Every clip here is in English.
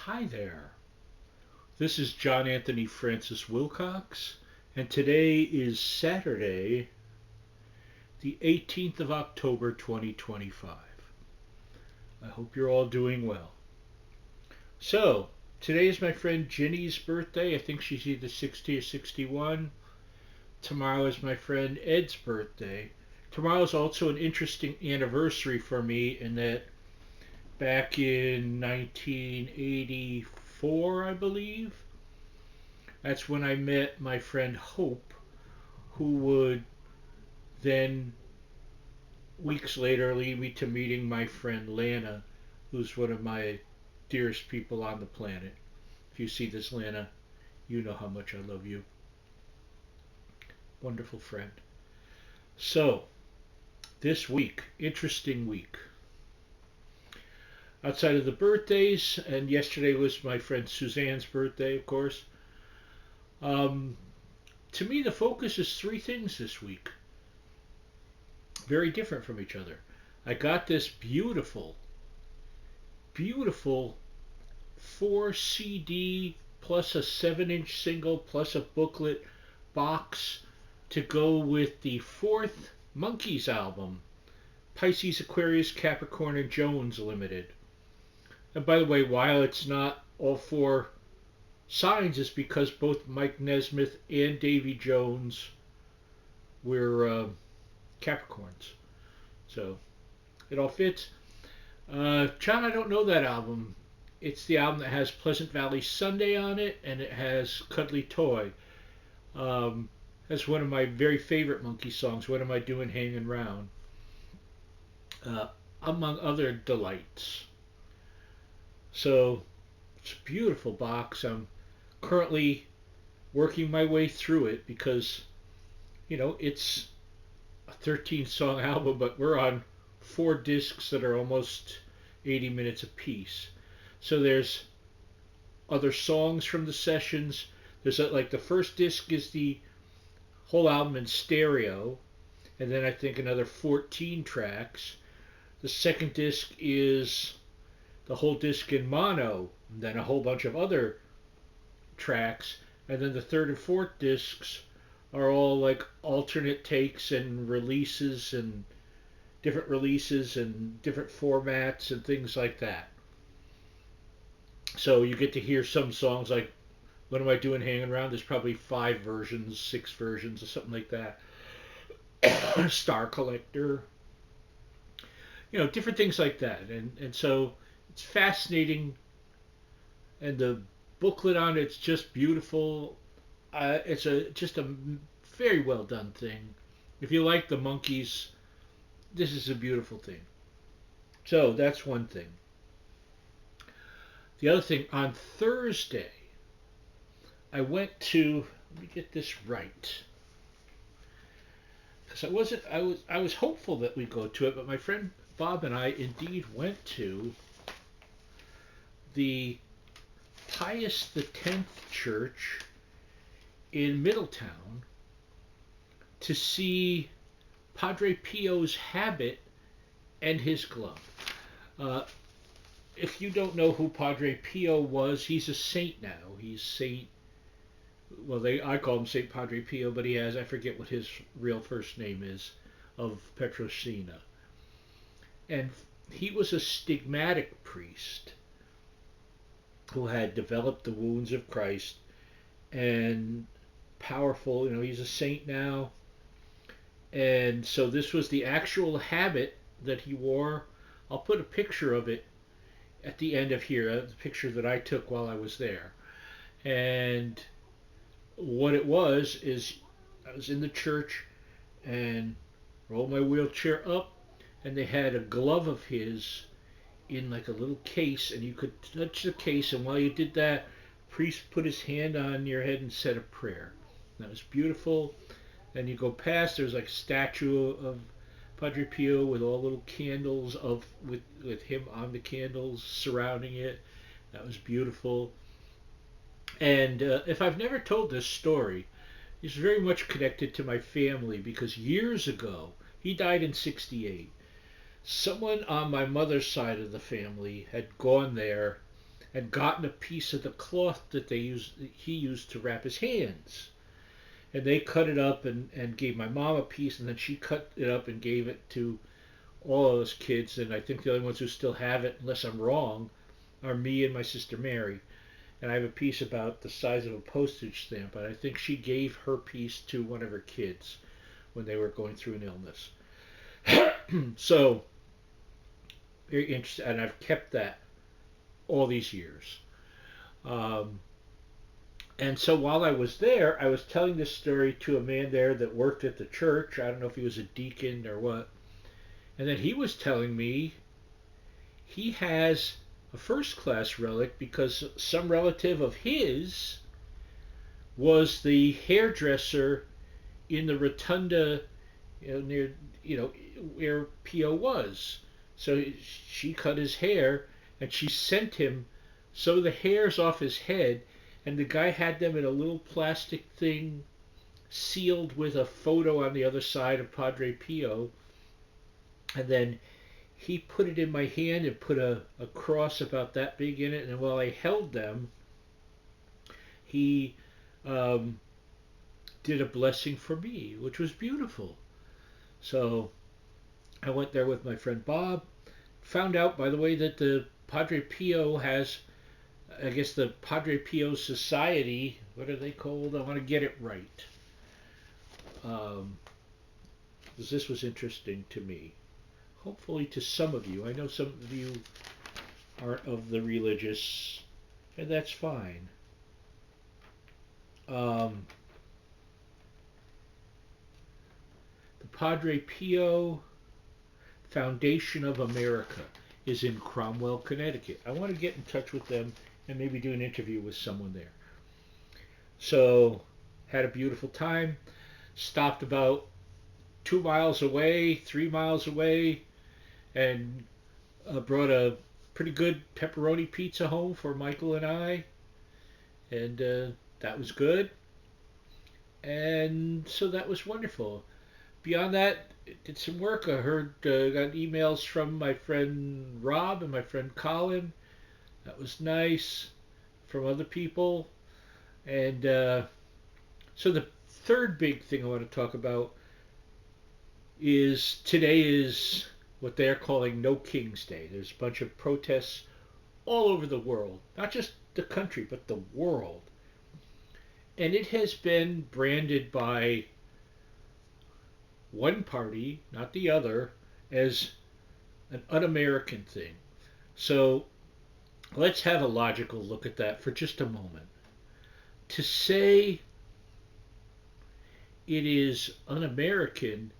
Hi there. This is John Anthony Francis Wilcox, and today is Saturday, the 18th of October, 2025. I hope you're all doing well. So, today is my friend Ginny's birthday. I think she's either 60 or 61. Tomorrow is my friend Ed's birthday. Tomorrow is also an interesting anniversary for me in that back in 1984, I believe, that's when I met my friend Hope, who would then, weeks later, lead me to meeting my friend Lana, who's one of my dearest people on the planet. If you see this, Lana, you know how much I love you. Wonderful friend. So, this week, interesting week. Outside of the birthdays, and yesterday was my friend Suzanne's birthday, of course. Um, to me, the focus is three things this week, very different from each other. I got this beautiful, beautiful 4 CD plus a 7-inch single plus a booklet box to go with the fourth Monkees album, Pisces, Aquarius, Capricorn, and Jones Limited. And by the way, while it's not all four signs, it's because both Mike Nesmith and Davy Jones were Capricorns. So it all fits. John, I don't know that album. It's the album that has Pleasant Valley Sunday on it, and it has Cuddly Toy. That's one of my very favorite Monkey songs. What am I doing hanging round? Uh, Among other delights. So it's a beautiful box. I'm currently working my way through it because, it's a 13 song album, but we're on 4 discs that are almost 80 minutes apiece. So there's other songs from the sessions. There's like the first disc is the whole album in stereo, and then I think another 14 tracks. The second disc is the whole disc in mono, and then a whole bunch of other tracks. And then the third and fourth discs are all like alternate takes and releases and different formats and things like that. So you get to hear some songs like What Am I Doing Hanging Around? There's probably 5 versions, 6 versions, or something like that. Star Collector, different things like that. And so it's fascinating, and the booklet on it's just beautiful. It's just a very well done thing. If you like the Monkees, this is a beautiful thing. So that's one thing. The other thing, on Thursday, I went to, let me get this right, because I was hopeful that we'd go to it, but my friend Bob and I indeed went to the Pius X Church in Middletown to see Padre Pio's habit and his glove. Uh, if you don't know who Padre Pio was, he's a saint now. He's Saint, well, I call him Saint Padre Pio, but he has, I forget what his real first name is, of Petrosina. And he was a stigmatic priest who had developed the wounds of Christ and powerful, he's a saint now. And so this was the actual habit that he wore. I'll put a picture of it at the end of here, the picture that I took while I was there. And what it was is I was in the church and rolled my wheelchair up, and they had a glove of his in like a little case, and you could touch the case, and while you did that, the priest put his hand on your head and said a prayer. That was beautiful. Then you go past, there's like a statue of Padre Pio with all little candles with him on the candles surrounding it. That was beautiful. And if I've never told this story, it's very much connected to my family because years ago, he died in '68. Someone on my mother's side of the family had gone there and gotten a piece of the cloth that he used to wrap his hands. And they cut it up and gave my mom a piece, and then she cut it up and gave it to all of those kids. And I think the only ones who still have it, unless I'm wrong, are me and my sister Mary. And I have a piece about the size of a postage stamp, but I think she gave her piece to one of her kids when they were going through an illness. So, very interesting, and I've kept that all these years. Um, and so while I was there, I was telling this story to a man there that worked at the church. I don't know if he was a deacon or what. And then he was telling me he has a first class relic because some relative of his was the hairdresser in the rotunda, near, where P.O. was. So she cut his hair and she sent him some of the hairs off his head, and the guy had them in a little plastic thing sealed with a photo on the other side of Padre Pio. And then he put it in my hand and put a cross about that big in it. And while I held them, he did a blessing for me, which was beautiful. So I went there with my friend Bob. Found out, by the way, that the Padre Pio has, I guess, the Padre Pio Society. What are they called? I want to get it right. Because this was interesting to me. Hopefully to some of you. I know some of you aren't of the religious, and that's fine. The Padre Pio Foundation of America is in Cromwell, Connecticut. I want to get in touch with them and maybe do an interview with someone there. So, had a beautiful time. Stopped about 2 miles away, 3 miles away, and brought a pretty good pepperoni pizza home for Michael and I. And that was good. And so that was wonderful. Beyond that, did some work. I got emails from my friend Rob and my friend Colin. That was nice. From other people. And so the third big thing I want to talk about is today is what they're calling No King's Day. There's a bunch of protests all over the world. Not just the country, but the world. And it has been branded by one party, not the other, as an un-American thing. So let's have a logical look at that for just a moment. To say it is un-American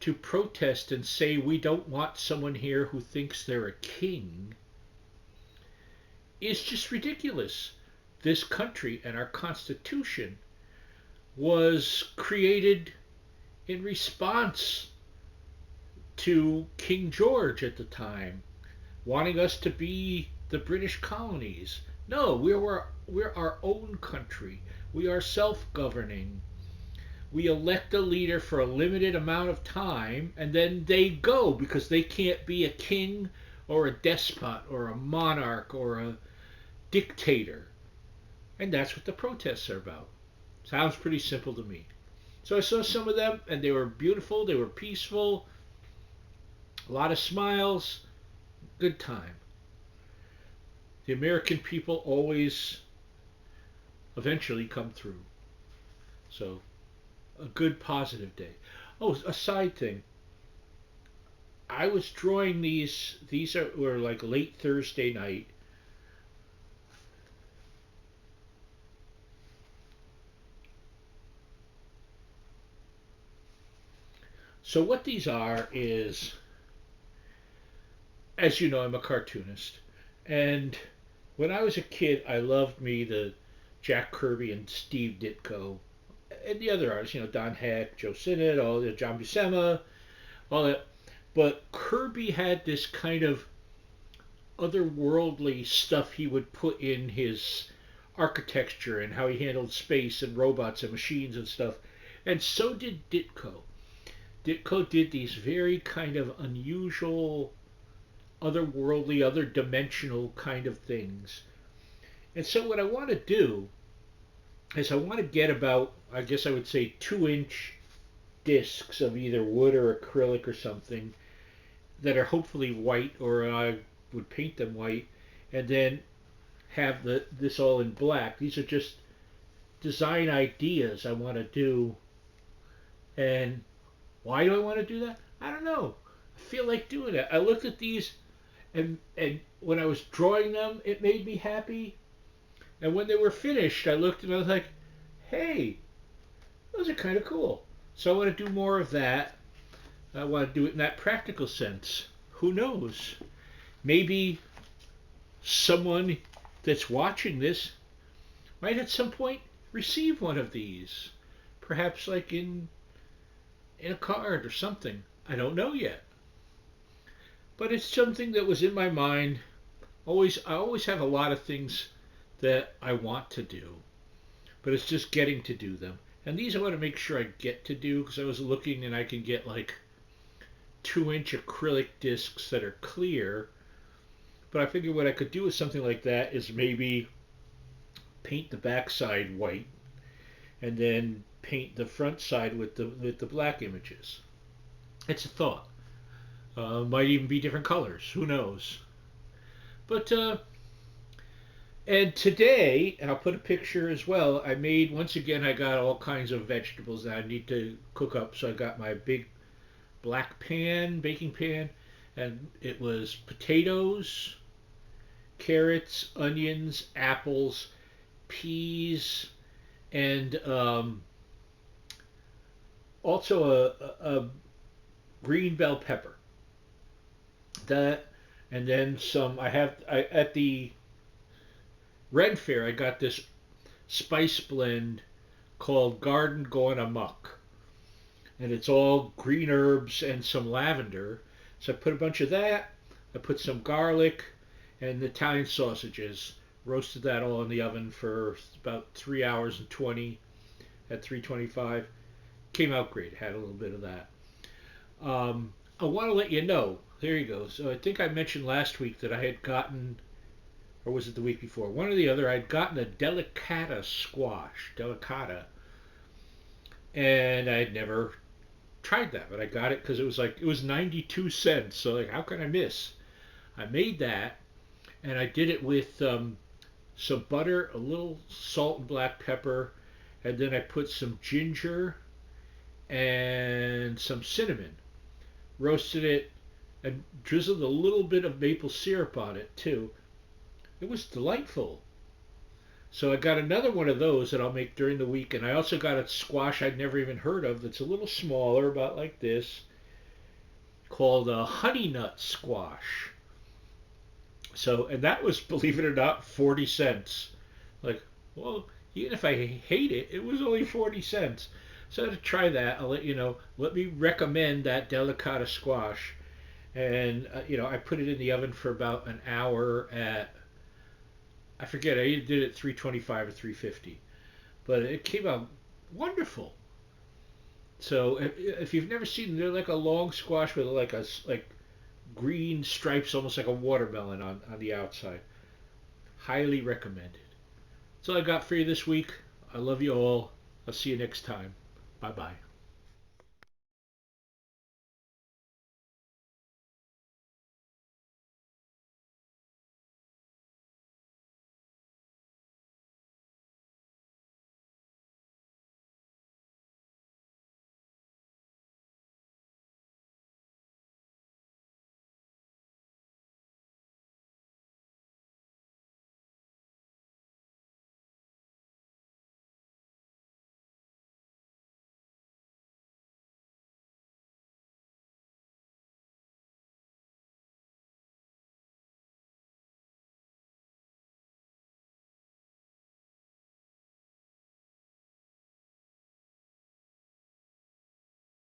to protest and say we don't want someone here who thinks they're a king is just ridiculous. This country and our Constitution was created in response to King George at the time, wanting us to be the British colonies. No, we're our own country. We are self-governing. We elect a leader for a limited amount of time, and then they go because they can't be a king or a despot or a monarch or a dictator. And that's what the protests are about. Sounds pretty simple to me. So I saw some of them, and they were beautiful, they were peaceful, a lot of smiles, good time. The American people always eventually come through. So, a good positive day. Oh, a side thing. I was drawing these were like late Thursday night. So what these are is, as you know, I'm a cartoonist. And when I was a kid, I loved the Jack Kirby and Steve Ditko and the other artists, Don Heck, Joe Sinnott, all the John Buscema, all that. But Kirby had this kind of otherworldly stuff he would put in his architecture and how he handled space and robots and machines and stuff. And so did Ditko. Ditko did these very kind of unusual otherworldly, other dimensional kind of things. And so what I want to do is I want to get about, I guess I would say, 2-inch discs of either wood or acrylic or something that are hopefully white, or I would paint them white, and then have this all in black. These are just design ideas I want to do. And why do I want to do that? I don't know. I feel like doing it. I looked at these, and when I was drawing them, it made me happy. And when they were finished, I looked and I was like, hey, those are kind of cool. So I want to do more of that. I want to do it in that practical sense. Who knows? Maybe someone that's watching this might at some point receive one of these. Perhaps like in a card or something. I don't know yet. But it's something that was in my mind. I always have a lot of things that I want to do, but it's just getting to do them. And these I want to make sure I get to do, because I was looking and I can get like 2-inch acrylic discs that are clear. But I figured what I could do with something like that is maybe paint the backside white and then paint the front side with the black images. It's a thought. Might even be different colors. Who knows? But and today, and I'll put a picture as well, I made, once again, I got all kinds of vegetables that I need to cook up. So I got my big black pan, baking pan, and it was potatoes, carrots, onions, apples, peas, and also a green bell pepper. That, and then some. At the Red Fair, I got this spice blend called Garden Going Amok, and it's all green herbs and some lavender. So I put a bunch of that. I put some garlic and Italian sausages. Roasted that all in the oven for about 3 hours and 20 at 325. Came out great. Had a little bit of that. I want to let you know. There you go. So I think I mentioned last week that I had gotten, or was it the week before? One or the other. I'd gotten a delicata squash, and I had never tried that, but I got it because it was 92 cents. So like, how can I miss? I made that, and I did it with some butter, a little salt and black pepper, and then I put some ginger and some cinnamon. Roasted it and drizzled a little bit of maple syrup on it too. It was delightful. So I got another one of those that I'll make during the week, and I also got a squash I'd never even heard of that's a little smaller, about like this, called a honey nut squash. So, and that was, believe it or not, 40 cents. Like, well, even if I hate it, it was only 40 cents. So to try that, I'll let you know. Let me recommend that delicata squash. And, I put it in the oven for about an hour at, I forget, I either did it 325 or 350. But it came out wonderful. So if you've never seen them, they're like a long squash with like green stripes, almost like a watermelon on the outside. Highly recommended. That's all I got for you this week. I love you all. I'll see you next time. Bye bye.